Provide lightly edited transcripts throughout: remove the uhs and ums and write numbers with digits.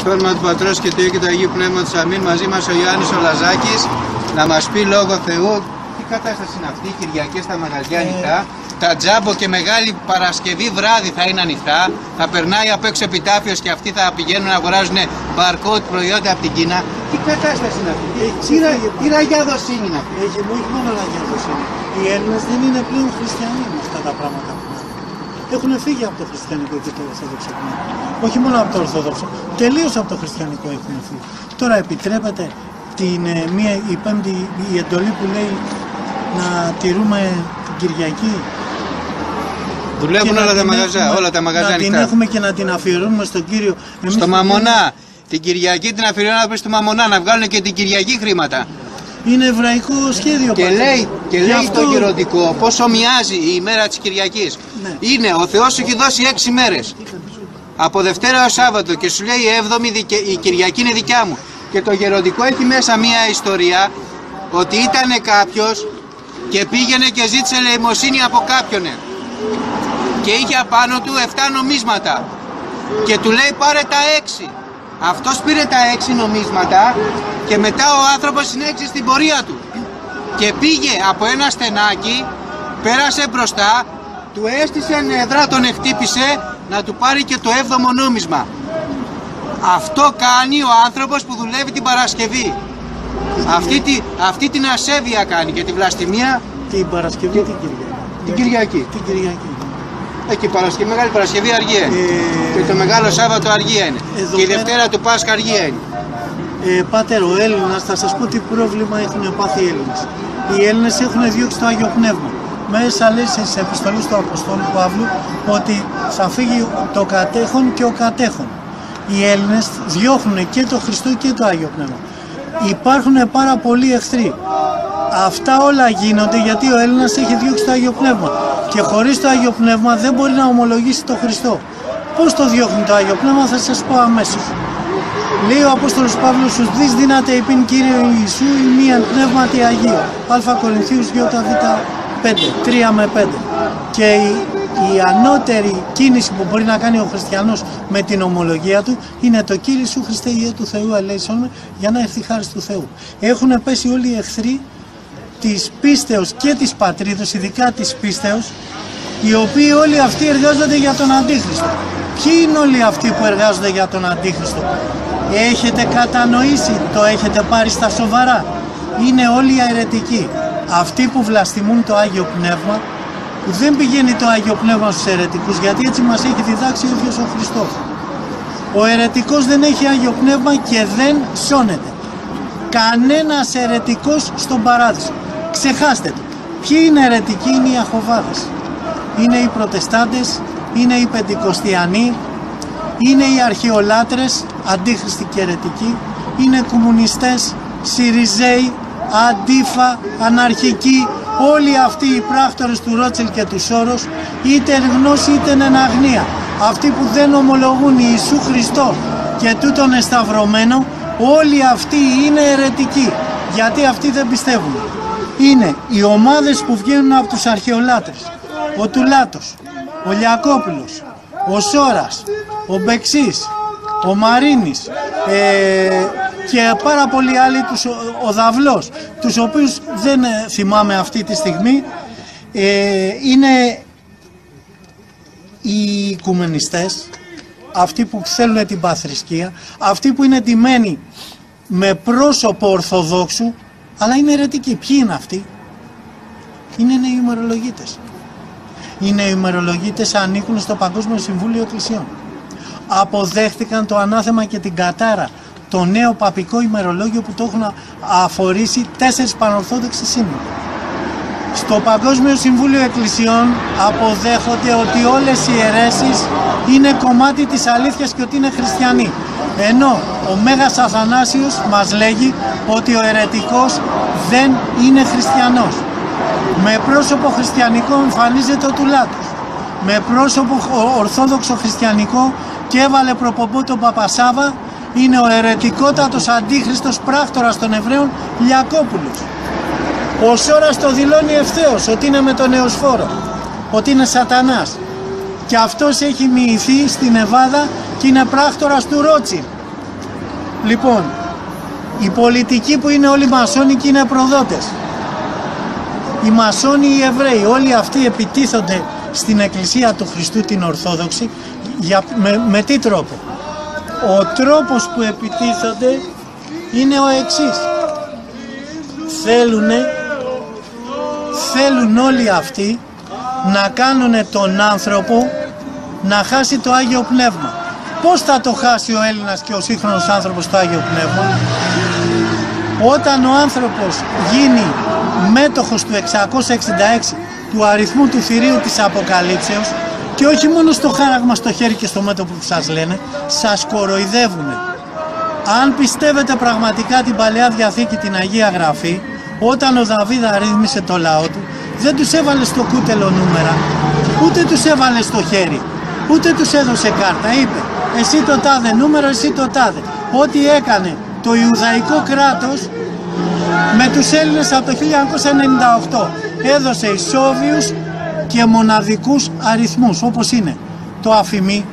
Στο όνομα του Πατρός και του Υιού και του Αγίου Πνεύματος, αμήν. Μαζί μας ο Ιωάννης ο Λαζάκης να μας πει λόγο Θεού. Τι κατάσταση είναι αυτή, οι Κυριακές στα μαγαζιά ανοιχτά, τα Τζάμπο και Μεγάλη Παρασκευή βράδυ θα είναι ανοιχτά, θα περνάει απ' έξω επιτάφιος και αυτοί θα πηγαίνουν να αγοράζουν barcode προϊόντα από την Κίνα. Τι κατάσταση είναι αυτή, τι ραγιαδοσύνη είναι αυτή. Όχι μόνο ραγιαδοσύνη. Οι Έλληνες δεν είναι πλέον χριστιανοί με αυτά τα πράγματα που είναι. Έχουν φύγει από το χριστιανικό και το ορθόδοξο πνεύμα. Όχι μόνο από το ορθόδοξο, τελείως από το χριστιανικό έχουν φύγει. Τώρα επιτρέπεται η πέμπτη η εντολή που λέει να τηρούμε την Κυριακή. Δουλεύουν όλα τα μαγαζιά να ανοιχτά. την έχουμε και να την αφιερώνουμε στον Κύριο. Στο Μαμονά. Την Κυριακή την αφιερώνουμε στο Μαμονά, να βγάλουν και την Κυριακή χρήματα. Είναι εβραϊκό σχέδιο. Και λέει αυτό... το γεροντικό πόσο μοιάζει η ημέρα της Κυριακής. Ναι. Είναι ο Θεός σου έχει δώσει 6 μέρες. Από Δευτέρα έως Σάββατο και σου λέει η 7η η Κυριακή είναι δικιά μου. Και το γεροντικό έχει μέσα μία ιστορία ότι ήταν κάποιος και πήγαινε και ζήτησε ελεημοσύνη από κάποιον και είχε απάνω του 7 νομίσματα και του λέει πάρε τα 6. Αυτός πήρε τα 6 νομίσματα και μετά ο άνθρωπος συνέχισε στην πορεία του και πήγε από ένα στενάκι, πέρασε μπροστά, του έστησε νεδρά, τον χτύπησε να του πάρει και το 7ο νόμισμα. Αυτό κάνει ο άνθρωπος που δουλεύει την Παρασκευή. Αυτή την ασέβεια κάνει και τη βλαστημία. Την Παρασκευή την Κυριακή. Την Κυριακή. Εκεί η Μεγάλη Παρασκευή αργία είναι. Και το Μεγάλο Σάββατο αργία είναι. Και η Δευτέρα του Πάσχα αργία είναι. Πάτερ, ο Έλληνας, θα σας πω τι πρόβλημα έχουν πάθει οι Έλληνες. Οι Έλληνες έχουν διώξει το Άγιο Πνεύμα. Μέσα λέει στις επιστολές του Αποστόλου Παύλου ότι θα φύγει το κατέχον και ο κατέχον. Οι Έλληνες διώχνουν και το Χριστό και το Άγιο Πνεύμα. Υπάρχουν πάρα πολλοί εχθροί. Αυτά όλα γίνονται γιατί ο Έλληνας έχει διώξει το Άγιο Πνεύμα. Και χωρίς το Άγιο Πνεύμα δεν μπορεί να ομολογήσει το Χριστό. Πώς το διώχνει το Άγιο Πνεύμα θα σας πω αμέσως. Λέει ο Απόστολος Παύλος στους δις δύναται υπήν Κύριε Ιησού η μίαν πνεύματι Αγίου. Α Κορινθίους Β' 5, 3 με 5. Και η ανώτερη κίνηση που μπορεί να κάνει ο χριστιανός με την ομολογία του είναι το Κύριε Ιησού Χριστέ Υιέ του Θεού ελέησον με, για να έρθει χάρις του Θεού. Έχουν πέσει όλοι οι εχθροί της πίστεως και της πατρίδος, ειδικά της πίστεως, οι οποίοι όλοι αυτοί εργάζονται για τον Αντίχριστο. Ποιοι είναι όλοι αυτοί που εργάζονται για τον Αντίχριστο? Έχετε κατανοήσει, το έχετε πάρει στα σοβαρά? Είναι όλοι οι αιρετικοί. Αυτοί που βλαστημούν το Άγιο Πνεύμα, που δεν πηγαίνει το Άγιο Πνεύμα στους αιρετικούς, γιατί έτσι μας έχει διδάξει ο ίδιος ο Χριστός. Ο αιρετικός δεν έχει Άγιο Πνεύμα και δεν σώνεται. Κανένας αιρετικός στον παράδεισο. Ξεχάστε το. Ποιοι είναι αιρετικοί? Είναι οι Αχοβάδες. Είναι οι Προτεστάντες, είναι οι Πεντηκοστιανοί, είναι οι αρχαιολάτρες, αντίχριστοι και αιρετικοί, είναι κομμουνιστές, Σιριζέοι, Αντίφα, αναρχικοί, όλοι αυτοί οι πράκτορες του Ρότσελ και του Σόρος, είτε εν γνώση είτε εν αγνία, αυτοί που δεν ομολογούν Ιησού Χριστό και τούτον εσταυρωμένο, όλοι αυτοί είναι αιρετικοί, γιατί αυτοί δεν πιστεύουν. Είναι οι ομάδες που βγαίνουν από τους αρχαιολάτρες, ο Τουλάτος, ο Λιακόπουλος, ο Σόρας, ο Μπεξής, ο Μαρίνης και πάρα πολλοί άλλοι, ο Δαυλός, τους οποίους δεν θυμάμαι αυτή τη στιγμή, είναι οι οικουμενιστές, αυτοί που θέλουν την παθρησκεία, αυτοί που είναι ντυμένοι με πρόσωπο Ορθοδόξου, αλλά είναι αιρετικοί. Ποιοι είναι αυτοί? Είναι οι ημερολογίτες. Είναι οι ημερολογίτες, ανήκουν στο Παγκόσμιο Συμβούλιο Εκκλησιών. Αποδέχτηκαν το ανάθεμα και την κατάρα, το νέο παπικό ημερολόγιο που το έχουν αφορήσει 4 πανορθόδοξοι σύνοοι. Στο Παγκόσμιο Συμβούλιο Εκκλησιών αποδέχονται ότι όλες οι αιρέσεις είναι κομμάτι της αλήθειας και ότι είναι χριστιανοί. Ενώ ο Μέγας Αθανάσιος μας λέγει ότι ο αιρετικός δεν είναι χριστιανός. Με πρόσωπο χριστιανικό εμφανίζεται ο Τουλάτος. Με πρόσωπο ορθόδοξο χριστιανικό και έβαλε προπομπό τον Παπασάβα, είναι ο αιρετικότατος αντίχριστος πράκτορας των Εβραίων Λιακόπουλος. Ο Σόρας το δηλώνει ευθέως ότι είναι με τον Νεοσφόρο, ότι είναι σατανάς. Και αυτός έχει μοιηθεί στην Νεβάδα και είναι πράκτορας του Ρότσιλ. Λοιπόν, οι πολιτικοί που είναι όλοι μασόνικοι είναι προδότες. Οι μασόνοι, οι Εβραίοι, όλοι αυτοί επιτίθονται στην Εκκλησία του Χριστού την Ορθόδοξη με τι τρόπο? Ο τρόπος που επιτίθονται είναι ο εξής. Θέλουν όλοι αυτοί να κάνουν τον άνθρωπο να χάσει το Άγιο Πνεύμα. Πώς θα το χάσει ο Έλληνας και ο σύγχρονος άνθρωπος το Άγιο Πνεύμα? Όταν ο άνθρωπος γίνει μέτοχος του 666 του αριθμού του θηρίου της Αποκαλύψεως, και όχι μόνο στο χάραγμα στο χέρι και στο μέτωπο που σας λένε, σας κοροϊδεύουν. Αν πιστεύετε πραγματικά την Παλαιά Διαθήκη, την Αγία Γραφή, όταν ο Δαβίδ αρρύθμισε το λαό του, δεν τους έβαλε στο κούτελο νούμερα, ούτε τους έβαλε στο χέρι, ούτε τους έδωσε κάρτα. Είπε, εσύ το τάδε νούμερο, εσύ το τάδε. Ό,τι έκανε το Ιουδαϊκό κράτος με τους Έλληνες από το 1998, έδωσε ισόβιους και μοναδικούς αριθμούς, όπως είναι το αφημί,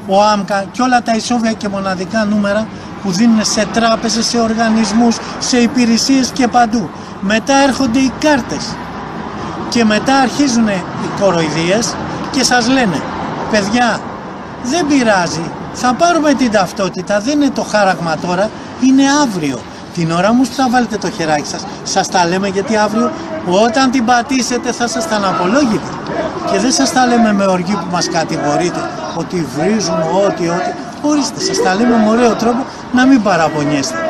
ο άμκα και όλα τα ισόβια και μοναδικά νούμερα που δίνουν σε τράπεζες, σε οργανισμούς, σε υπηρεσίες και παντού. Μετά έρχονται οι κάρτες και μετά αρχίζουν οι κοροϊδίες και σας λένε, παιδιά, δεν πειράζει, θα πάρουμε την ταυτότητα, δεν είναι το χάραγμα τώρα, είναι αύριο. Την ώρα μου που θα βάλετε το χεράκι σας, σας τα λέμε γιατί αύριο όταν την πατήσετε θα σας τα αναπολόγετε. Και δεν σας τα λέμε με οργή που μας κατηγορείτε ότι βρίζουμε ό,τι. Ορίστε, σας τα λέμε με ωραίο τρόπο να μην παραπονιέστε.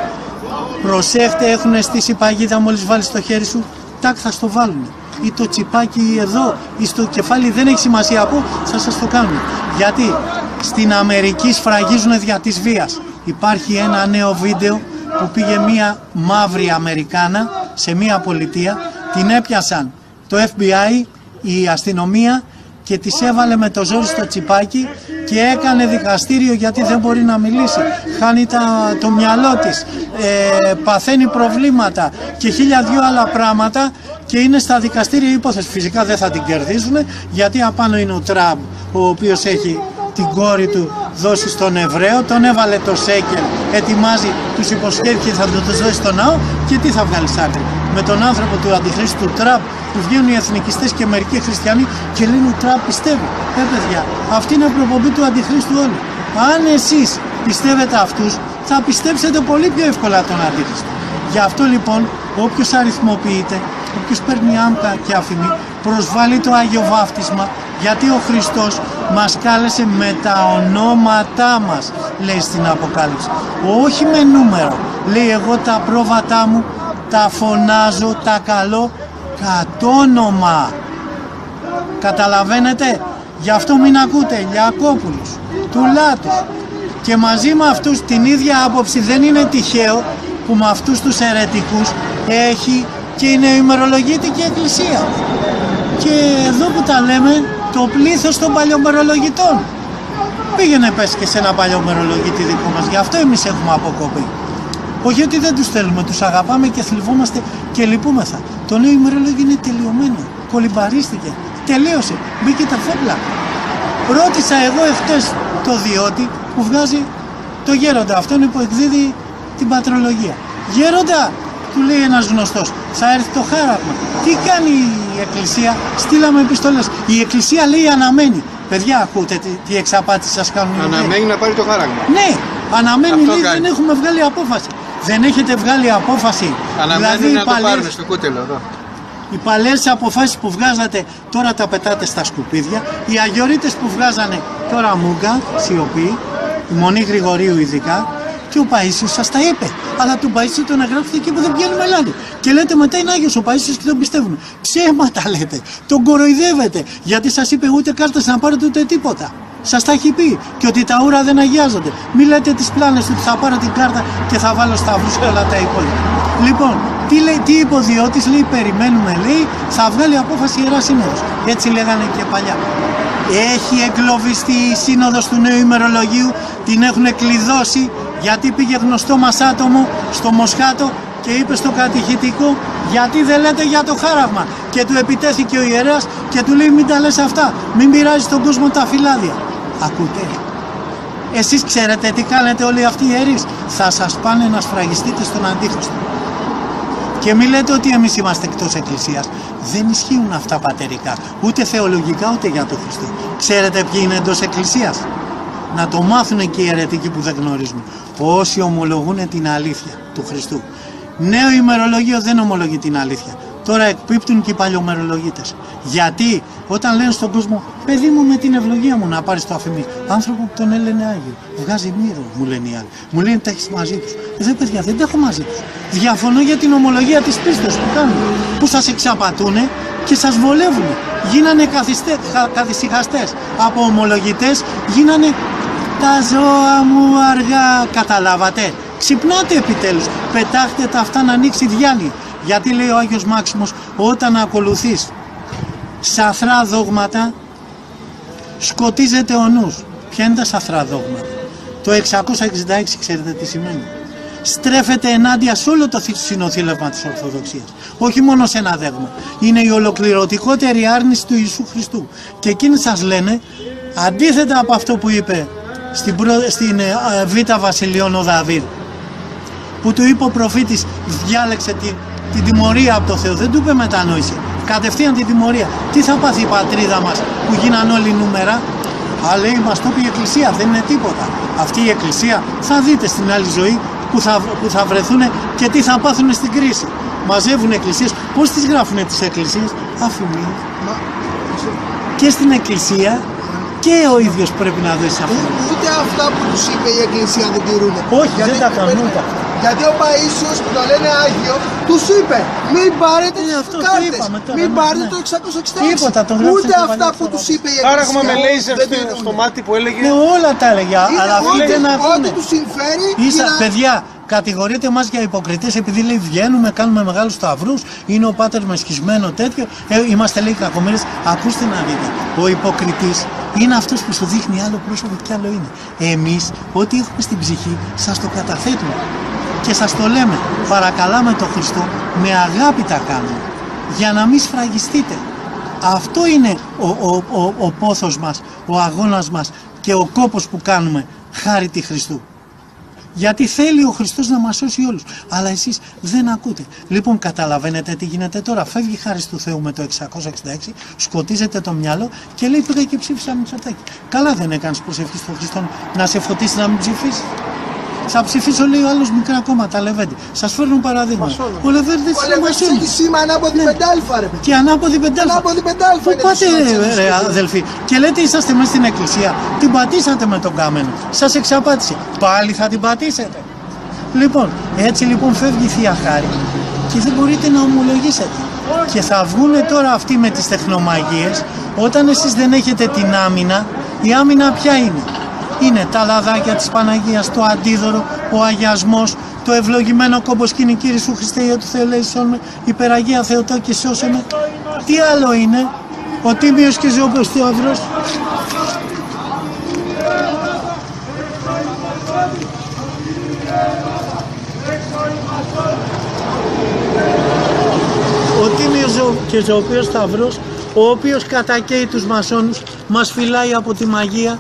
Προσέχτε, έχουν στήσει παγίδα μόλις βάλεις το χέρι σου, τάκ θα στο βάλουν. Ή το τσιπάκι εδώ, ή στο κεφάλι, δεν έχει σημασία πού, θα σας το κάνουν. Γιατί στην Αμερική σφραγίζουν δια της βίας. Υπάρχει ένα νέο βίντεο που πήγε μία μαύρη Αμερικάνα σε μία πολιτεία, την έπιασαν το FBI, η αστυνομία, και της έβαλε με το ζόρι στο τσιπάκι και έκανε δικαστήριο γιατί δεν μπορεί να μιλήσει, χάνει το μυαλό της, παθαίνει προβλήματα και 1002 άλλα πράγματα και είναι στα δικαστήρια υπόθεση. Φυσικά δεν θα την κερδίσουν γιατί απάνω είναι ο Τραμπ, ο οποίος έχει την κόρη του δώσει στον Εβραίο, τον έβαλε το σέκελ, ετοιμάζει, τους υποσχέθηκε θα το δώσει στο ναό και τι θα βγάλει άκρη? Με τον άνθρωπο του αντιχρίστου του Τραμπ που βγαίνουν οι εθνικιστές και μερικοί χριστιανοί και λένε ο Τραμπ πιστεύει. Παιδιά, αυτή είναι η προπομπή του αντιχρίστου όλοι. Αν εσείς πιστεύετε αυτούς, θα πιστέψετε πολύ πιο εύκολα τον αντίχριστο. Γι' αυτό λοιπόν όποιος αριθμοποιείται, όποιος παίρνει άμκα και αφημί, προσβάλλει το Άγιο Βάφτισμα, γιατί ο Χριστός μας κάλεσε με τα ονόματά μας, λέει στην Αποκάλυψη. Όχι με νούμερο. Λέει, εγώ τα πρόβατά μου τα φωνάζω, τα καλώ κατ' όνομα. Καταλαβαίνετε? Γι' αυτό μην ακούτε Λιακόπουλους, Τουλάτους. Και μαζί με αυτούς την ίδια άποψη δεν είναι τυχαίο που με αυτούς τους αιρετικούς έχει και η νεοημερολογήτικη εκκλησία. Και εδώ που τα λέμε, το πλήθος των παλιομερολογητών. Πήγαινε πες και σε ένα παλιομερολογίτη δικό μας, γι' αυτό εμείς έχουμε αποκοπεί. Όχι ότι δεν τους θέλουμε, τους αγαπάμε και θλιβόμαστε και λυπούμεθα. Το νέο ημερολόγιο είναι τελειωμένο, κολυμπαρίστηκε, τελείωσε, μπήκε τα φόπλα. Ρώτησα εγώ εχθές το Διώτη που βγάζει το Γέροντα, αυτόν που εκδίδει την πατρολογία. Γέροντα, του λέει ένας γνωστός, θα έρθει το χάραγμα. Τι κάνει η Εκκλησία? Στείλαμε επιστολές. Η Εκκλησία λέει αναμένει. Παιδιά, ακούτε τι εξαπάτηση σας κάνουν? Αναμένει να πάρει το χάραγμα. Ναι, αναμένει, λέει, δεν έχουμε βγάλει απόφαση. Δεν έχετε βγάλει απόφαση? Αναμένουν δηλαδή, να το πάρουν στο κούτελο εδώ. Οι παλαιές αποφάσεις που βγάζατε τώρα τα πετάτε στα σκουπίδια. Οι αγιορείτες που βγάζανε τώρα μούγκα, σιωπή, η Μονή Γρηγορίου ειδικά. Και ο Παΐσιος σας τα είπε. Αλλά τον Παΐσιο τον εγγράφεται εκεί που δεν πηγαίνει μελάτι. Και λέτε μετά είναι Άγιος ο Παΐσιος και τον πιστεύουν. Ψέματα λέτε. Τον κοροϊδεύετε. Γιατί σας είπε ούτε κάρτες να πάρετε ούτε τίποτα. Σας τα έχει πει. Και ότι τα ούρα δεν αγιάζονται. Μην λέτε τις πλάνες του ότι θα πάρω την κάρτα και θα βάλω σταυρούς και όλα τα υπόλοιπα. Λοιπόν, τι είπε ο Διώτης? Λέει περιμένουμε, λέει, θα βγάλει απόφαση η Ιερά Σύνοδος. Έτσι λέγανε και παλιά. Έχει εγκλωβιστεί η Σύνοδος του Νέου Ημερολογίου. Την έχουν κλειδώσει. Γιατί πήγε γνωστό μας άτομο στο Μοσχάτο και είπε στο κατηχητικό, γιατί δεν λέτε για το χάραγμα? Και του επιτέθηκε ο ιερέας και του λέει, μην τα λες αυτά, μην πειράζεις τον κόσμο τα φυλάδια. Ακούτε? Εσείς ξέρετε τι κάνετε όλοι αυτοί οι ιερείς? Θα σας πάνε να σφραγιστείτε στον Αντίχριστο. Και μην λέτε ότι εμείς είμαστε εκτός Εκκλησίας. Δεν ισχύουν αυτά πατερικά, ούτε θεολογικά ούτε για τον Χριστό. Ξέρετε ποιοι είναι εντός Εκκλησίας? Να το μάθουν και οι αιρετικοί που δεν γνωρίζουν. Όσοι ομολογούν την αλήθεια του Χριστού. Νέο ημερολόγιο δεν ομολογεί την αλήθεια. Τώρα εκπίπτουν και οι παλιομερολογίτες. Γιατί όταν λένε στον κόσμο, παιδί μου, με την ευλογία μου να πάρεις το αφημί. Άνθρωπο που τον έλεγε Άγιο, βγάζει μύρο, μου λένε οι άλλοι. Μου λένε τα έχεις μαζί τους. Δεν, παιδιά, δεν τα έχω μαζί τους. Διαφωνώ για την ομολογία της πίστης που κάνουν. Που σας εξαπατούνε και σας βολεύουν. Γίνανε καθησυχαστές. Από ομολογητές γίνανε τα ζώα μου αργά. Καταλάβατε? Ξυπνάτε επιτέλους. Πετάχτε τα αυτά να ανοίξει διάνοια. Γιατί λέει ο Άγιος Μάξιμος, όταν ακολουθείς σαθρά δόγματα σκοτίζεται ο νους. Ποια είναι τα σαθρά δόγματα? Το 666 ξέρετε τι σημαίνει? Στρέφεται ενάντια σε όλο το συνοθήλευμα της Ορθοδοξίας. Όχι μόνο σε ένα δόγμα. Είναι η ολοκληρωτικότερη άρνηση του Ιησού Χριστού. Και εκείνοι σας λένε, αντίθετα από αυτό που είπε στην Β' Βασιλειών ο Δαβίδ, που του είπε ο προφήτης, διάλεξε την τιμωρία από το Θεό. Δεν του είπε μετανόηση. Κατευθείαν την τιμωρία. Τι θα πάθει η πατρίδα μας που γίναν όλοι νούμερα? Αλλά λέει, μας το πει η Εκκλησία, δεν είναι τίποτα. Αυτή η Εκκλησία θα δείτε στην άλλη ζωή που θα βρεθούν και τι θα πάθουν στην κρίση. Μαζεύουν εκκλησίες. Πώς τις γράφουν τις εκκλησίες? Αφημί. Και στην Εκκλησία και ο ίδιος πρέπει να δώσει αφημί. Ούτε αυτά που τους είπε η Εκκλησία δεν τηρούν. Όχι, δεν τα κάνουν ούτε αυτά. Γιατί ο Παΐσιος που το λένε Άγιο, τους είπε μην πάρετε τις κάρτες, μην πάρετε το 666. Τίποτα, ούτε αυτά που τους είπε η Εκκλησία. Άρα έχουμε μελέησε στο μάτι που έλεγε. Ναι, όλα τα έλεγε, αλλά θέλετε να ακούνε. Ό,τι τους συμφέρει. Παιδιά, κατηγορείτε μας για υποκριτές επειδή λέει βγαίνουμε, κάνουμε μεγάλους σταυρούς, είναι ο πάτερ με σχισμένο τέτοιο, είμαστε λέει κακομοίρες. Ακούστε να δείτε, ο υποκριτής είναι αυτός που σου δείχνει άλλο πρόσωπο και άλλο είναι. Εμείς, ό,τι έχουμε στην ψυχή, σας το καταθέτουμε. Και σας το λέμε, παρακαλάμε τον Χριστό, με αγάπη τα κάνουμε, για να μην σφραγιστείτε. Αυτό είναι ο πόθος μας, ο αγώνας μας και ο κόπος που κάνουμε χάρη τη Χριστού. Γιατί θέλει ο Χριστός να μας σώσει όλους. Αλλά εσείς δεν ακούτε. Λοιπόν, καταλαβαίνετε τι γίνεται τώρα? Φεύγει η χάρη του Θεού με το 666, σκοτίζεται το μυαλό και λέει πήγα και ψήφισα Μητσοτάκη. Καλά δεν έκανες προσευχή στον Χριστό να σε φωτίσει να μην ψηφίσει? Θα ψηφίσω, λέει ο άλλος, μικρά κόμματα, Λεβέντη. Σας φέρνουν παραδείγμα. Ο Λεβέντης είναι μασόνι. Έχει σήμα ανάποδη πεντάλφα, ρε. Και ανάποδη πεντάλφα. Ανάποδη πεντάλφα. Πού πάτε, ρε αδελφοί? Και λέτε είσαστε μέσα στην Εκκλησία. Την πατήσατε με τον καμένο. Σας εξαπάτησε. Πάλι θα την πατήσετε. Λοιπόν, έτσι λοιπόν φεύγει η Θεία Χάρη και δεν μπορείτε να ομολογήσετε. Και θα βγούνε τώρα αυτοί με τις τεχνομαγίες. Όταν εσείς δεν έχετε την άμυνα, η άμυνα ποια είναι? Είναι τα λαδάκια της Παναγίας, το αντίδωρο, ο αγιασμός, το ευλογημένο κομποσκήνη Κύριε Σου Χριστέ, Υιό του Θεού ελέησόν με, υπεραγία Θεοτό και σώσε με. Τι άλλο είναι? Ο τίμιος και ζωοποιός Θεόβρος. Ο τίμιος και ζωοποιός Σταυρός, ο οποίος κατακαίει τους μασόνους, μας φυλάει από τη μαγεία.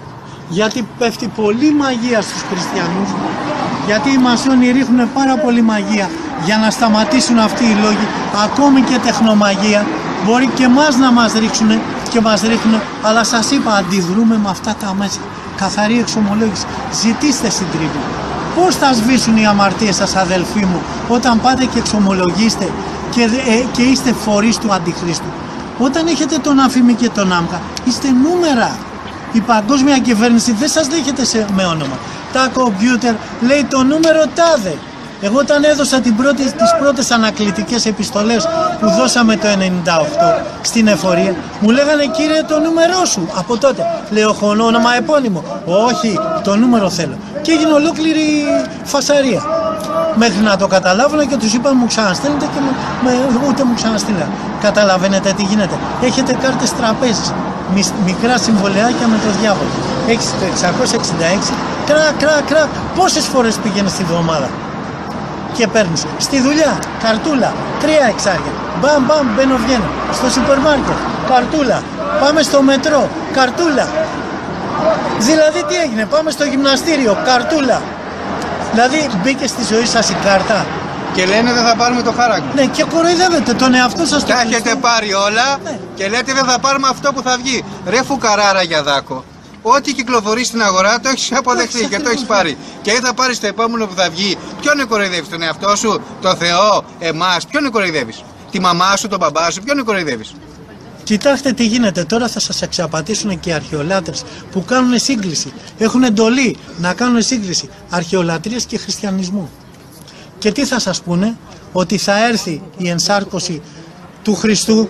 Γιατί πέφτει πολύ μαγεία στους χριστιανούς, γιατί οι μασόνοι ρίχνουν πάρα πολύ μαγεία για να σταματήσουν αυτοί οι λόγοι, ακόμη και τεχνομαγεία. Μπορεί και εμάς να μας ρίξουν και μας ρίχνουν, αλλά σας είπα, αντιδρούμε με αυτά τα μέσα. Καθαρή εξομολόγηση. Ζητήστε συντριβή. Πώς θα σβήσουν οι αμαρτίες σας, αδελφοί μου, όταν πάτε και εξομολογήστε και είστε φορείς του Αντιχρίστου? Όταν έχετε τον Αφήμι και τον Άμκα, είστε νούμερα. Η παγκόσμια κυβέρνηση δεν σας δέχεται με όνομα. Τα κομπιούτερ λέει το νούμερο τάδε. Εγώ όταν έδωσα τις πρώτες ανακλητικές επιστολές που δώσαμε το 98 στην εφορία, μου λέγανε κύριε το νούμερό σου. Από τότε λέω έχω όνομα επώνυμο. Όχι, το νούμερο θέλω. Και έγινε ολόκληρη φασαρία. Μέχρι να το καταλάβουν και τους είπα μου ξαναστέλνετε και ούτε μου ξαναστείλαν. Καταλαβαίνετε τι γίνεται? Έχετε κάρτες τραπέζης, μικρά συμβολιάκια με το διάβολο. Έχεις το 666, κρά. Πόσες φορές πήγαινες τη βδομάδα και παίρνεις? Στη δουλειά, καρτούλα, 3 εξάρια. Μπαμ, μπαίνω βγαίνω. Στο σούπερ μάρκετ, καρτούλα. Πάμε στο μετρό, καρτούλα. Δηλαδή τι έγινε, πάμε στο γυμναστήριο, καρτούλα. Δηλαδή μπήκε στη ζωή σας η κάρτα. Και λένε δεν θα πάρουμε το χάραγμα. Ναι, και κοροϊδεύετε τον εαυτό σας. Τα έχετε πάρει όλα, ναι. Και λέτε δεν θα πάρουμε αυτό που θα βγει. Ρε φουκαράρα Γιαδάκο. Ό,τι κυκλοφορεί στην αγορά το έχεις αποδεχθεί και το έχεις πάρει. Και θα πάρεις το επόμενο που θα βγει. Ποιον κοροϊδεύεις, τον εαυτό σου, τον Θεό, εμάς, ποιον κοροϊδεύεις? Τη μαμά σου, τον μπαμπά σου, ποιον κοροϊδεύεις? Κοιτάξτε τι γίνεται, τώρα θα σας εξαπατήσουν και οι αρχαιολάτρες που κάνουν σύγκληση. Έχουν εντολή να κάνουν σύγκληση αρχαιολατρίας και χριστιανισμού. Και τι θα σας πούνε? Ότι θα έρθει η ενσάρκωση του Χριστού,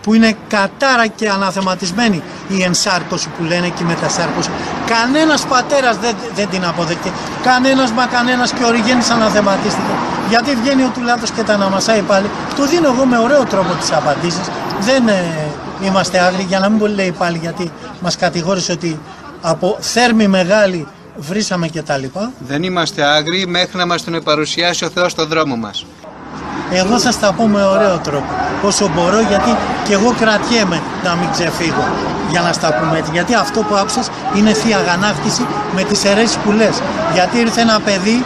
που είναι κατάρα και αναθεματισμένη η ενσάρκωση που λένε και η μετασάρκωση. Κανένας πατέρας δεν την αποδεκτεί. Κανένας μα κανένας, και ο Οριγένης αναθεματίστηκε. Γιατί βγαίνει ο Τουλάτος και τα αναμασάει πάλι. Του δίνω εγώ με ωραίο τρόπο τις απαντήσεις. Δεν είμαστε άγριοι, για να μην πολύ λέει πάλι, γιατί μας κατηγόρησε ότι από θέρμη μεγάλη βρήσαμε και τα λοιπά. Δεν είμαστε άγριοι μέχρι να μας τον παρουσιάσει ο Θεός στον δρόμο μας. Εγώ θα στα πω με ωραίο τρόπο, όσο μπορώ, γιατί και εγώ κρατιέμαι να μην ξεφύγω, για να στα πούμε έτσι. Γιατί αυτό που άκουσες είναι θεία αγανάκτηση με τις αιρέσεις που λες. Γιατί ήρθε ένα παιδί,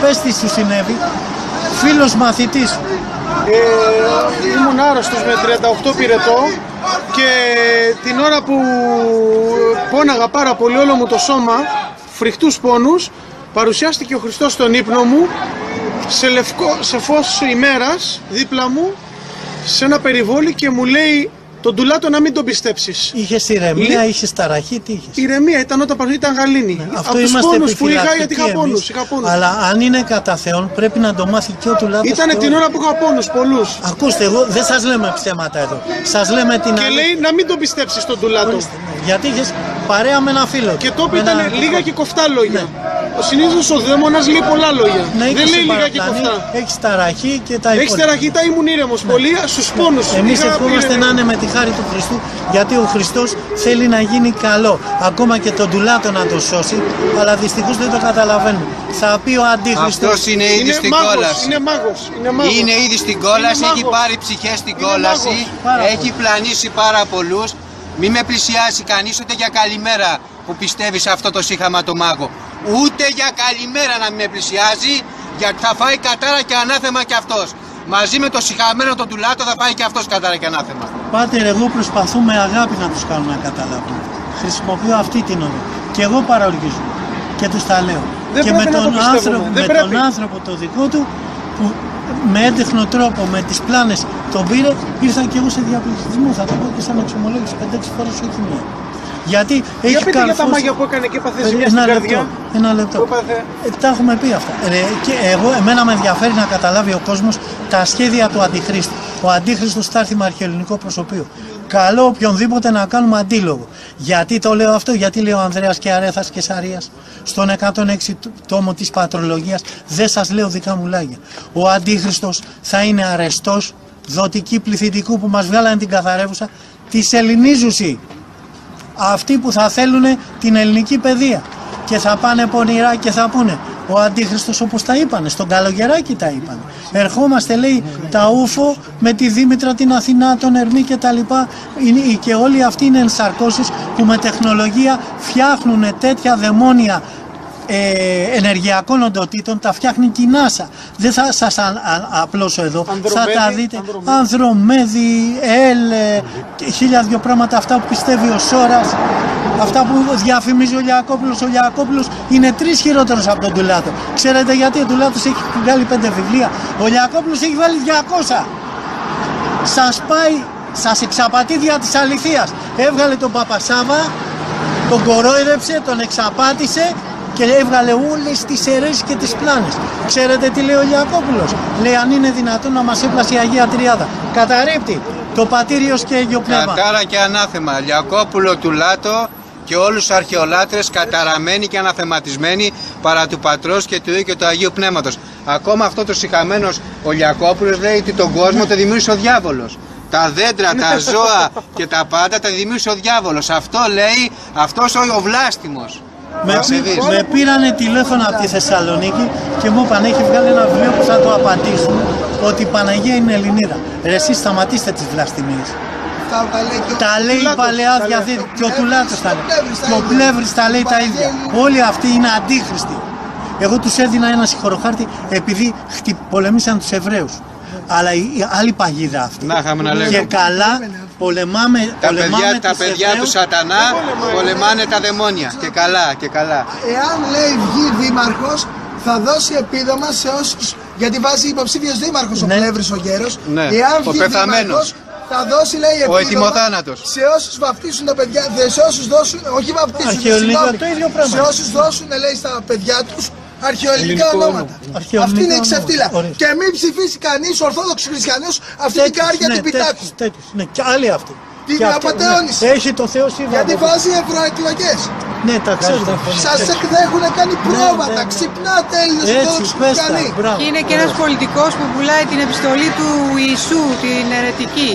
πες τι σου συνέβη, φίλος μαθητής. Ήμουν άρρωστος με 38 πυρετό και την ώρα που πόναγα πάρα πολύ όλο μου το σώμα, φρικτούς πόνους, παρουσιάστηκε ο Χριστός στον ύπνο μου, σε φως ημέρας δίπλα μου, σε ένα περιβόλι, και μου λέει τον Τουλάτο να μην τον πιστέψεις. Είχες ηρεμία, είχες ταραχή, τι είχες? Ηρεμία ήταν όταν ήταν γαλήνη. Ναι, από τους πόνους που είχα, γιατί είχα πόνους. Αλλά αν είναι κατά Θεόν πρέπει να το μάθει και ο Τουλάτος. Ήτανε την ώρα που είχα πόνους πολλούς. Ακούστε, εγώ δεν σας λέμε ψέματα εδώ. Σας λέμε την Και λέει να μην τον πιστέψεις τον Τουλάτο. Γιατί είχες παρέα με ένα φίλο. Και το είπε ήταν λίγα και κοφτά λόγια. Ο συνήθως ο δαίμονας λέει πολλά λόγια. Δεν λέει λίγα και κοφτά. Έχεις ταραχή και τα υπόλοιπα. Έχεις ταραχή, τα ήμουν ήρεμος πολύ στους πόνους. Εμείς ευχόμαστε να είναι με τη χάρη του Χριστού, γιατί ο Χριστός θέλει να γίνει καλό. Ακόμα και τον Τουλάτο να το σώσει, αλλά δυστυχώς δεν το καταλαβαίνουμε. Θα πει ο Αντίχριστος. Αυτός είναι ήδη στην κόλαση. Είναι μάγος. Είναι ήδη στην κόλαση, έχει πάρει ψυχές στην κόλαση, έχει πλανήσει πάρα πολλούς. Μη με πλησιάσει κανείς ούτε για καλημέρα που πιστεύει σε αυτό το σύγχαμα το μάγο. Ούτε για καλημέρα να μην με πλησιάζει, γιατί θα φάει κατάρα και ανάθεμα κι αυτός. Μαζί με το σιχαμένο τον Τουλάτο θα φάει κι αυτός κατάρα και ανάθεμα. Πάτερ, εγώ προσπαθώ με αγάπη να τους κάνω να καταλάβουν. Χρησιμοποιώ αυτή την οδό. Και εγώ παραοργίζω. Και τους τα λέω. Και με τον άνθρωπο το δικό του, που με έντεχνο τρόπο, με τις πλάνες τον πήρε, ήρθα και εγώ σε διαπληκτισμό. Θα το πω και σαν εξομολόγηση 5-6 φορές, όχι μία. Γιατί έχει για πείτε για τα μάγια που έκανε και έπαθε ζημιά στην καρδιά. Ένα λεπτό. Τα έχουμε πει αυτά. Και εμένα με ενδιαφέρει να καταλάβει ο κόσμος τα σχέδια του Αντιχρίστου. Ο Αντίχριστος θα έρθει με αρχαιοελληνικό προσωπείο. Καλό οποιονδήποτε να κάνουμε αντίλογο. Γιατί το λέω αυτό? Γιατί λέει ο Ανδρέας και Αρέθας και Σαρίας στον 106 τόμο της Πατρολογίας, δεν σας λέω δικά μου λόγια. Ο Αντίχριστος θα είναι αρεστός, δοτική πληθυντικού που μας βγάλανε την καθαρεύουσα, της ελληνίζουση. Αυτοί που θα θέλουν την ελληνική παιδεία και θα πάνε πονηρά και θα πούνε ο Αντίχριστος, όπως τα είπανε, στον Καλογεράκη τα είπανε. Ερχόμαστε, λέει, τα ούφο με τη Δήμητρα, την Αθηνά, τον Ερμή και τα λοιπά, και όλοι αυτοί είναι ενσαρκώσεις που με τεχνολογία φτιάχνουν τέτοια δαιμόνια ενεργειακών οντοτήτων, τα φτιάχνει και η NASA. Δεν θα σας απλώσω εδώ, θα τα δείτε. Ανδρομέδη, χίλια δυο πράγματα, αυτά που πιστεύει ο Σόρας, αυτά που διαφημίζει ο Λιακόπουλος. Ο Λιακόπουλος είναι 3 χειρότερος από τον Τουλάτο. Ξέρετε γιατί? Ο Τουλάτος έχει βγάλει 5 βιβλία, ο Λιακόπουλος έχει βάλει 200. Σας πάει, σας εξαπατεί δια της αληθείας. Έβγαλε τον Παπασάβα, τον κορόιδεψε, τον εξαπάτησε και έβγαλε όλες τις αιρέσεις και τις πλάνες. Ξέρετε τι λέει ο Λιακόπουλος? Λέει αν είναι δυνατόν να μας έπλασε η Αγία Τριάδα. Καταρρίπτει το πατήριος και Αίγιο Πνεύμα. Κατάρα και ανάθεμα. Λιακόπουλο, Τουλάτο και όλους τους αρχαιολάτρες καταραμένοι και αναθεματισμένοι παρά του Πατρός και του Υιού και του Αγίου Πνεύματος. Ακόμα αυτό το σιχαμένος ο Λιακόπουλος λέει ότι τον κόσμο το δημιούργησε ο διάβολος. Τα δέντρα, τα ζώα και τα πάντα τα δημιούργησε ο διάβολος. Αυτό λέει αυτός ο βλάστημος. Με πήρανε τηλέφωνο από τη Θεσσαλονίκη και μου είπαν έχει βγάλει ένα βιβλίο που θα το απαντήσουν ότι η Παναγία είναι Ελληνίδα. Ρε εσείς σταματήστε τις βλαστημίες. αυτά που τα λέει και τα λέει η Παλαιά Διαθήκη και ο Τουλάτος τα λέει. Και ο Πλεύρης τα λέει τα ίδια. Όλοι αυτοί είναι αντίχριστοι. Εγώ τους έδινα ένα συγχωροχάρτη επειδή πολεμήσαν τους Εβραίους. Αλλά η άλλη παγίδα αυτή. Και καλά πολεμάμε τα παιδιά του Σατανά πολεμάνε τα δαιμόνια. Και καλά, και καλά. Εάν λέει βγει δήμαρχος, θα δώσει επίδομα σε όσους. Γιατί βάζει υποψήφιος δήμαρχος ο Πλεύρης ο Γέρος. Ναι. Εάν Ο βγει δήμαρχος, θα δώσει, λέει, επίδομα σε όσους βαπτίσουν τα παιδιά, σε όσους δώσουν, όχι βαπτίσουν, σε όσους δώσουν, λέει, στα παιδιά τους αρχαιοελληνικά ονόματα. Αυτή είναι η ξεφτύλα. Και μην ψηφίσει κανείς Ορθόδοξους Χριστιανούς αυτή την κάρια του Πιτάκου. Ναι, και άλλοι αυτοί. Την απατεώνησε. Έχει το Θεό σύμβολο. Γιατί βάζει ευρωεκλογές. Ναι, τα ξέρω. Σας έχουν κάνει πρόβατα. Ξυπνάτε, Έλληνες Ορθόδοξοι Χριστιανοί. Και είναι και ένας πολιτικός που πουλάει την επιστολή του Ιησού, την αιρετική.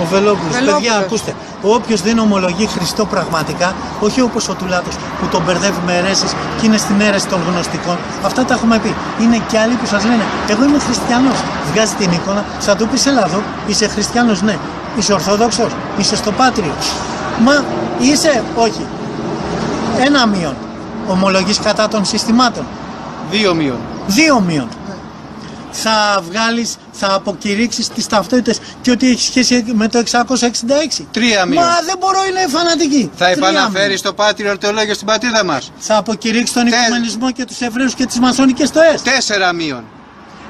Ο Βελόπουλος. Παιδιά, ακούστε. Όποιος δεν ομολογεί Χριστό πραγματικά, όχι όπως ο Τουλάτος που τον μπερδεύει με αιρέσεις και είναι στην αίρεση των γνωστικών, αυτά τα έχουμε πει. Είναι και άλλοι που σας λένε: εγώ είμαι χριστιανός. Βγάζει την εικόνα, θα του πεις: έλα εδώ, είσαι χριστιανός, ναι. Είσαι Ορθόδοξος, είσαι στο Πάτριο. Μα είσαι, όχι. Ένα μείον. Ομολογείς κατά των συστημάτων. 2 μείον. 2 μείον. Θα βγάλεις, θα αποκηρύξεις τις ταυτότητες και ότι έχει σχέση με το 666. 3 μείον. Μα δεν μπορώ, είναι φανατική. Θα επαναφέρεις το Πάτριο Ορτολόγιο στην πατρίδα μας. Θα αποκηρύξεις τον οικουμενισμό και τους Εβραίους και τις μασονικές στοές. 4 μείον.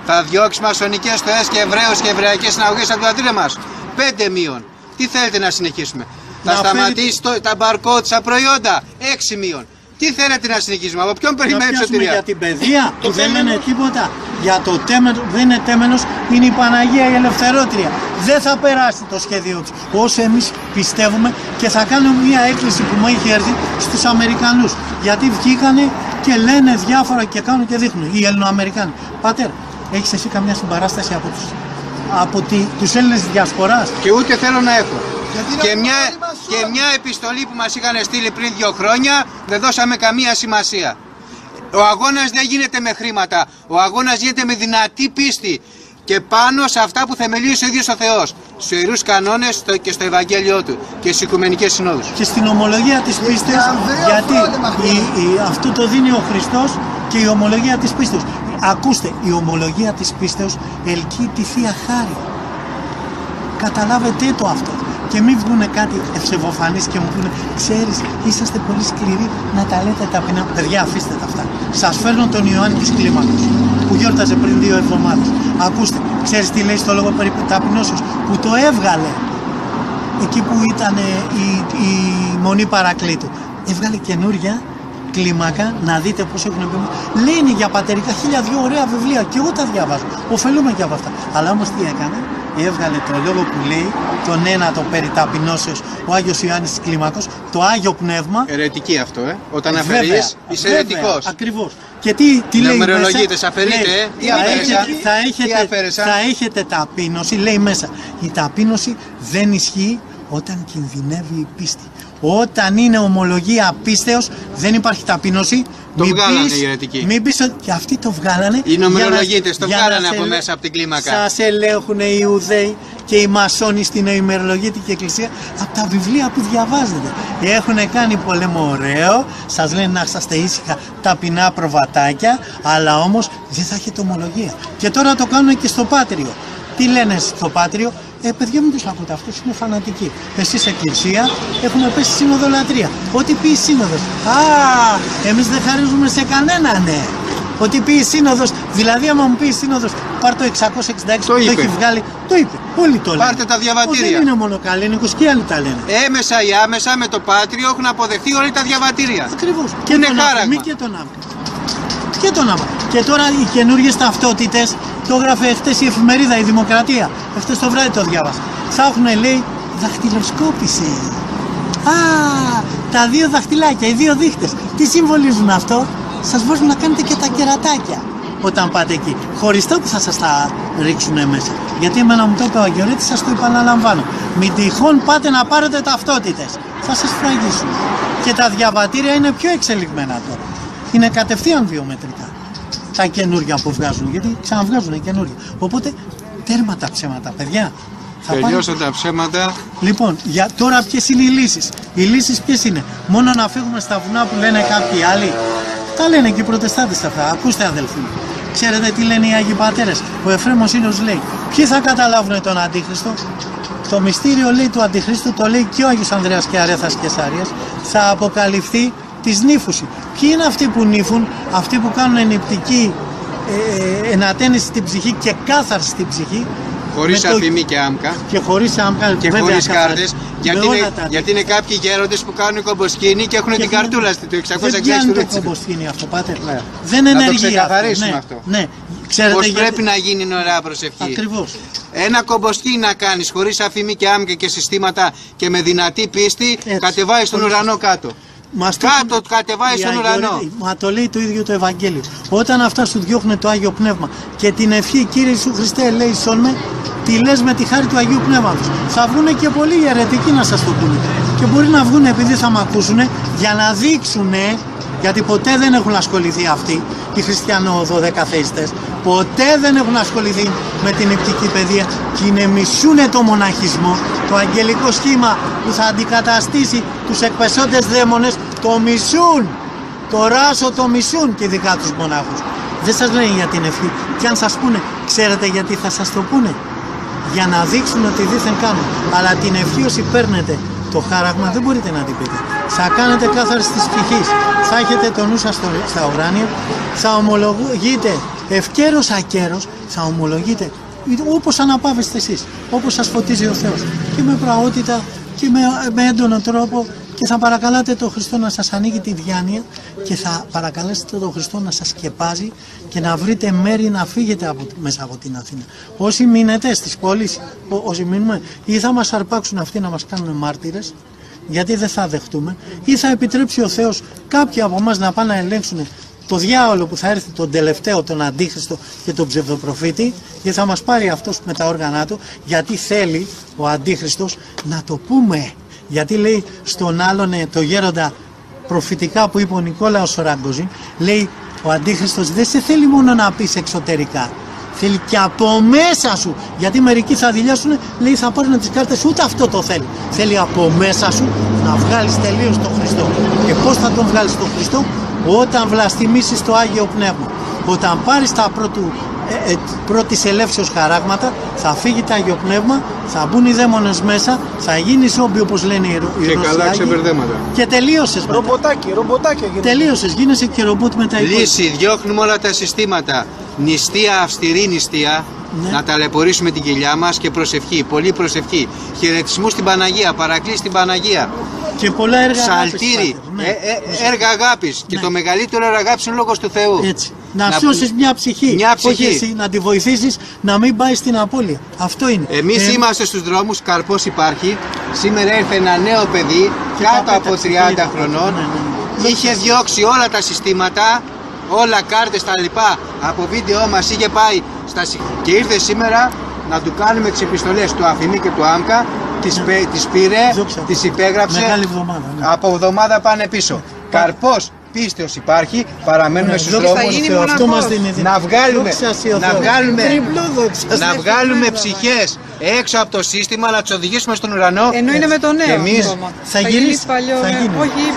Θα διώξεις μασονικές στοές και Εβραίους και Εβραϊκές συναγωγές από την πατρίδα μας. 5 μείον. Τι θέλετε να συνεχίσουμε? Θα σταματήσει τα μπαρκότ στα προϊόντα. 6 μείον. Τι θέλετε να συνεχίσουμε? Από ποιον περιμένει σωτηρία? Για την παιδεία που δεν λένε τίποτα. Για το τέμενο, δεν είναι τέμενος, είναι η Παναγία η Ελευθερότρια. Δεν θα περάσει το σχέδιο τους. Όσο εμείς πιστεύουμε, και θα κάνουμε μια έκκληση που μου έχει έρθει στους Αμερικανούς. Γιατί βγήκανε και λένε διάφορα και κάνουν και δείχνουν. Οι Ελληνοαμερικάνοι. Πατέρα, έχεις εσύ καμιά συμπαράσταση από τους Έλληνες της Διασποράς? Και ούτε θέλω να έχω. Και μια επιστολή που μας είχαν στείλει πριν 2 χρόνια δεν δώσαμε καμία σημασία. Ο αγώνας δεν γίνεται με χρήματα. Ο αγώνας γίνεται με δυνατή πίστη και πάνω σε αυτά που θεμελίωσε ο ίδιος ο Θεός. Στους ιερούς κανόνες και στο Ευαγγέλιο του και στις Οικουμενικές Συνόδους. Και στην ομολογία της πίστης, γιατί αυτό το δίνει ο Χριστός και η ομολογία της πίστης. Ακούστε, η ομολογία της πίστεως ελκύει τη Θεία Χάρη. Καταλάβετε το αυτό. Και μην βγουνε κάτι ευσεβοφανείς και μου πούνε: ξέρεις, είσαστε πολύ σκληροί να τα λέτε ταπεινά. Παιδιά, αφήστε τα αυτά. Σας φέρνω τον Ιωάννη της Κλίμακος που γιόρταζε πριν 2 εβδομάδες. Ακούστε, ξέρεις τι λέει στο λόγο περί ταπεινώσεως? Που το έβγαλε εκεί που ήταν η Μονή Παρακλήτου. Έβγαλε καινούρια κλίμακα, να δείτε πώς έχουν πει. Λένε για πατερικά 1002 ωραία βιβλία και εγώ τα διαβάζω. Ωφελούμε και από αυτά. Αλλά όμως τι έκανε? Έβγαλε το λόγο που λέει, τον ένατο περί ταπεινώσεως, ο Άγιος Ιωάννης της Κλίμακος, το Άγιο Πνεύμα. Ερετική αυτό, Όταν αφαιρείς, είσαι ερετικός. Ακριβώς. Και τι λέει μέσα? Αφαιρείτε, θα έχετε ταπείνωση, λέει μέσα. Η ταπείνωση δεν ισχύει όταν κινδυνεύει η πίστη. Όταν είναι ομολογία πίστεως, δεν υπάρχει ταπείνωση. Το βγάλανε οι αιρετικοί. Μην πεις ότι και αυτοί το βγάλανε. Οι νομερολογίτες το βγάλανε από μέσα από την κλίμακα. Σας ελέγχουν οι Ιουδαίοι και οι Μασόνοι στην ημερολογίτικη εκκλησία από τα βιβλία που διαβάζετε. Έχουν κάνει πολέμο ωραίο, σας λένε να είσαστε ήσυχα, ταπεινά προβατάκια, αλλά όμως δεν θα έχετε ομολογία. Και τώρα το κάνουν και στο Πάτριο. Τι λένε στο Πάτριο? Παιδιά, μην τους ακούτε, αυτούς είναι φανατικοί. Εσείς εκκλησία έχουμε πέσει συνοδολατρία. Ό,τι πει η σύνοδος. Εμείς δεν χαρίζουμε σε κανένα, ναι. Ό,τι πει η σύνοδος, δηλαδή άμα μου πει η σύνοδος, πάρ' το 666 το έχει βγάλει, το είπε. Όλοι το λένε. Πάρτε τα διαβατήρια. Δεν είναι μόνο Καλένικος και άλλοι τα λένε. Έμεσα ή άμεσα με το Πάτριο έχουν αποδεχθεί όλοι τα διαβατήρια. Ακριβώς. Και είναι χάραγμα. Και τον άμα. Και τον άμα. Και τώρα οι καινούργιες ταυτότητες, το έγραφε χτες η εφημερίδα, η Δημοκρατία. Χτες το βράδυ το διάβασα. Θα έχουν, λέει, δαχτυλοσκόπηση. Τα 2 δαχτυλάκια, οι 2 δείχτες. Τι συμβολίζουν αυτό? Σας βάζουν να κάνετε και τα κερατάκια όταν πάτε εκεί. Χωριστό που θα σας τα ρίξουνε μέσα. Γιατί εμένα μου το είπε ο Αγιορείτης, σας το επαναλαμβάνω. Μην τυχόν πάτε να πάρετε ταυτότητες. Θα σας φραγίσουν. Και τα διαβατήρια είναι πιο εξελιγμένα τώρα. Είναι κατευθείαν βιομετρικά. Τα καινούργια που βγάζουν, γιατί ξαναβγάζουν καινούργια. Οπότε τέρμα τα ψέματα, παιδιά. Τελειώσαν τα ψέματα. Λοιπόν, τώρα ποιες είναι οι λύσεις? Οι λύσεις ποιες είναι? Μόνο να φύγουμε στα βουνά που λένε κάποιοι άλλοι? Τα λένε και οι προτεστάντες αυτά. Ακούστε αδελφοί μου. Ξέρετε τι λένε οι Άγιοι Πατέρες? Ο Εφραίμος Ίνος λέει: ποιοι θα καταλάβουν τον Αντίχριστο? Το μυστήριο, λέει, του Αντιχρίστου το λέει και ο Άγιος Ανδρέας και Αρέθας Κεσαρίας. Θα αποκαλυφθεί της νύφουση. Ποιοι είναι αυτοί που νύφουν? Αυτοί που κάνουν νηπτική ενατένιση στην ψυχή και κάθαρση στην ψυχή. Χωρίς αφημί και άμκα. Και χωρίς άμκα και χωρίς κάρτες. Γιατί είναι κάποιοι γέροντες που κάνουν κομποσκίνη και έχουν την καρτούλα στο 666 του Δεν πιάνει το κομποσκίνη αυτό, πάτε. Ναι. Δεν είναι ενεργεία. Να το ξεκαθαρίσουμε αυτό. Ναι. Πώς πρέπει να γίνει η ωραία προσευχή. Ακριβώς. Ένα κομποσκίνη να κάνεις χωρίς αφημί και άμκα και συστήματα και με δυνατή πίστη, κατεβάει στον ουρανό κάτω. Κάτω κατεβάει στον ουρανό. Μα το λέει το ίδιο το Ευαγγέλιο. Όταν αυτά σου διώχνουν το Άγιο Πνεύμα και την ευχή Κύριε Ιησού Χριστέ ελέησον με, τη λες με τη χάρη του Αγίου Πνεύματος. Θα βγουν και πολλοί αιρετικοί να σας το πούνε. Και μπορεί να βγουν επειδή θα μ' ακούσουν για να δείξουν, γιατί ποτέ δεν έχουν ασχοληθεί αυτοί οι χριστιανο-δωδεκαθεϊστές. Ποτέ δεν έχουν ασχοληθεί με την νηπτική παιδεία και είναι μισούνε το μοναχισμό, το αγγελικό σχήμα που θα αντικαταστήσει τους εκπεσόντες δαίμονες, το μισούν, το ράσο το μισούν και ειδικά τους μονάχους. Δεν σας λένε για την ευχή και αν σας πούνε, ξέρετε γιατί θα σας το πούνε? Για να δείξουν ότι δήθεν κάνουν. Αλλά την ευχή όσοι παίρνετε το χάραγμα δεν μπορείτε να την πείτε. Θα κάνετε κάθαρση της ψυχής, θα έχετε το νου σας στα ουράνια, θα ομολογείτε ευκαίρος ακέρος, θα ομολογείτε όπως αναπαύεστε εσείς, όπως σας φωτίζει ο Θεός και με πραότητα και με έντονο τρόπο, και θα παρακαλάτε τον Χριστό να σας ανοίγει τη διάνοια και θα παρακαλέσετε τον Χριστό να σας σκεπάζει και να βρείτε μέρη να φύγετε μέσα από την Αθήνα. Όσοι μείνετε στις πόλεις, όσοι μείνουμε, ή θα μας αρπάξουν αυτοί να μας κάνουν μάρτυρες, γιατί δεν θα δεχτούμε, ή θα επιτρέψει ο Θεός κάποιοι από εμάς να πάνε να ελέγξουν το διάολο που θα έρθει τον τελευταίο, τον Αντίχριστο και τον ψευδοπροφήτη, και θα μας πάρει αυτός με τα όργανά του, γιατί θέλει ο Αντίχριστος να το πούμε. Γιατί λέει στον άλλον το γέροντα προφητικά που είπε ο Νικόλαος ο Ραγκοζίν, λέει ο Αντίχριστος δεν σε θέλει μόνο να πεις εξωτερικά, θέλει και από μέσα σου, γιατί μερικοί θα δηλιάσουν, λέει θα πάρουν τις κάρτες, ούτε αυτό το θέλει, θέλει από μέσα σου να βγάλεις τελείως τον Χριστό. Και πώς θα τον βγάλεις τον Χριστό? Όταν βλαστημίσεις το Άγιο Πνεύμα, όταν πάρεις τα πρώτης ελεύσεως χαράγματα, θα φύγει το Άγιο Πνεύμα, θα μπουν οι δαίμονες μέσα, θα γίνει ζόμπι όπως λένε οι Ρώσοι. Και καλά ξεμπερδέματα. Και τελείωσες. Ρομποτάκι. Τελείωσες, γίνεσαι και ρομπότ μετά. Λύση, διώχνουμε όλα τα συστήματα. Νηστεία, αυστηρή νηστεία. Ναι. Να ταλαιπωρήσουμε την κοιλιά μας και προσευχή, πολύ προσευχή. Χαιρετισμού στην Παναγία, παρακλής στην Παναγία. Και πολλά έργα Σαλτήρι, έργα αγάπης. Και το μεγαλύτερο έργα αγάπης είναι ο Λόγος του Θεού. Έτσι. Να σώσεις μια ψυχή. Όχι εσύ, να τη βοηθήσεις να μην πάει στην απώλεια. Αυτό είναι. Εμείς είμαστε στους δρόμους, καρπός υπάρχει. Σήμερα ήρθε ένα νέο παιδί, κάτω από 30 χρονών. Είχε διώξει όλα τα συστήματα, όλα κάρτες τα λοιπά. Από βίντεο μας είχε πάει και ήρθε σήμερα να του κάνουμε τις επιστολές του Αφημί και του Άμκα. Τις πήρε, τις υπέγραψε. Μεγάλη εβδομάδα, ναι. Από εβδομάδα πάνε πίσω. Καρπός πίστεως υπάρχει, παραμένουμε στους δρόμους. Να βγάλουμε ψυχές έξω από το σύστημα, να τους οδηγήσουμε στον ουρανό. Ενώ είναι με το νέο. Θα γίνει παλιό.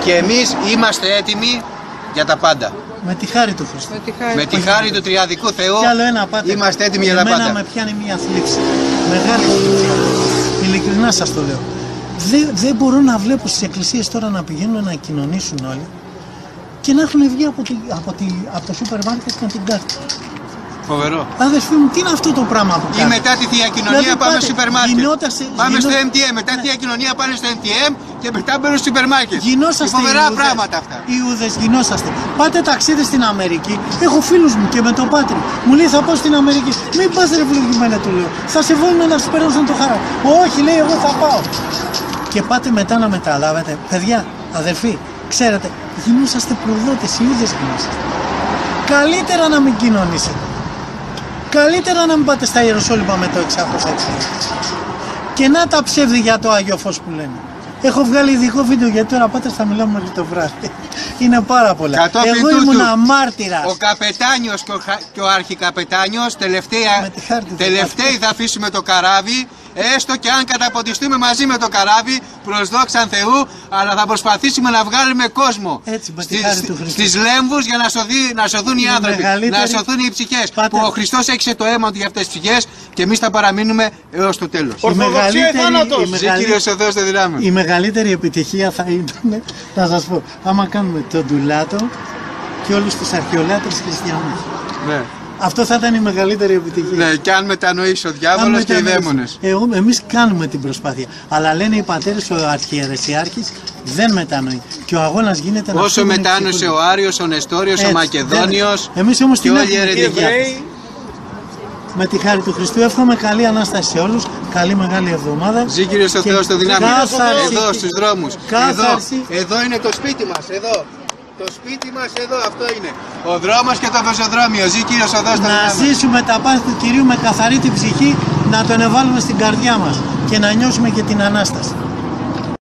Και εμείς είμαστε έτοιμοι για τα πάντα. Με τη χάρη του Χριστού. Με τη χάρη του Τριαδικού Θεού είμαστε έτοιμοι για τα πάντα. Εμένα με πιάνει μια θλίψη. Μεγάλη θλίψη. Ειλικρινά σας το λέω. Δεν μπορώ να βλέπω στις εκκλησίες τώρα να πηγαίνουν να κοινωνήσουν όλοι και να έχουν βγει από το σούπερ μάρκετ με την κάρτα. Φοβερό. Αδερφοί μου, τι είναι αυτό το πράγμα που κάνουν? Ή μετά τη Θεία Κοινωνία πάμε στο σούπερ μάρκετ. Πάμε στο MTM. Μετά τη Θεία Κοινωνία πάνε στο MTM και μετά μπαίνουν στο σούπερ μάρκετ. Γινόσαστε φοβερά πράγματα αυτά. Ιούδες, γινόσαστε. Πάτε ταξίδι στην Αμερική. Έχω φίλους μου και με το Πάτρι. Μου λέει θα πάω στην Αμερική. Μην πας ρε βλογημένα, του λέω. Θα σε βάλουν να σου περάσουν το χαρά. Όχι, λέει, εγώ θα πάω. Και πάτε μετά να μεταλάβετε. Παιδιά, αδερφοί, ξέρετε, γινόσαστε προδότες, Ιούδες γινόσαστε. Καλύτερα να μην κοινωνήσετε. Καλύτερα να μην πάτε στα Ιεροσόλυμα με το 606. Και να τα ψεύδι για το Άγιο Φως που λένε. Έχω βγάλει ειδικό βίντεο γιατί τώρα πάτε θα μιλάμε μέχρι το βράδυ. Είναι πάρα πολλά. Εγώ ήμουνα μάρτυρας. Ο καπετάνιος και ο αρχικαπετάνιος τελευταίοι θα αφήσουμε το καράβι. έστω και αν καταποντιστούμε μαζί με το καράβι, προς δόξαν Θεού, αλλά θα προσπαθήσουμε να βγάλουμε κόσμο στις λέμβους για να σωθούν οι άνθρωποι, να σωθούν οι ψυχές, που ο Χριστός έξε το αίμα του για αυτές τις ψυχές και εμείς θα παραμείνουμε έως το τέλος. Η μεγαλύτερη επιτυχία θα ήταν, θα σας πω, άμα κάνουμε τον Ντουλάτο και όλους τους αρχαιολάτρες χριστιανούς. Ναι. Αυτό θα ήταν η μεγαλύτερη επιτυχία. Ναι, και αν μετανοήσει ο διάβολος και οι δαίμονες. Εμείς κάνουμε την προσπάθεια. Αλλά λένε οι πατέρες, ο αρχιερεσιάρχης δεν μετανοεί. Και ο αγώνας γίνεται να... Όσο μετάνωσε ο Άριος, ο Νεστόριος, ο Μακεδόνιος. Εμείς όμως και όλοι οι αιρετικοί. Με τη χάρη του Χριστού εύχομαι καλή Ανάσταση σε όλους, καλή Μεγάλη Εβδομάδα. Ζει Κύριος ο Θεός στο δυνάμει. Εδώ στους δρόμους. Εδώ είναι το σπίτι μας, εδώ. Το σπίτι μας εδώ, αυτό είναι. Ο δρόμος και το πεζοδρόμιο. Ζει Κύριος ο Θεός στο δυνάμει. Να ζήσουμε τα πάθη του Κυρίου με καθαρή την ψυχή, να τον ευάλουμε στην καρδιά μας και να νιώσουμε και την Ανάσταση.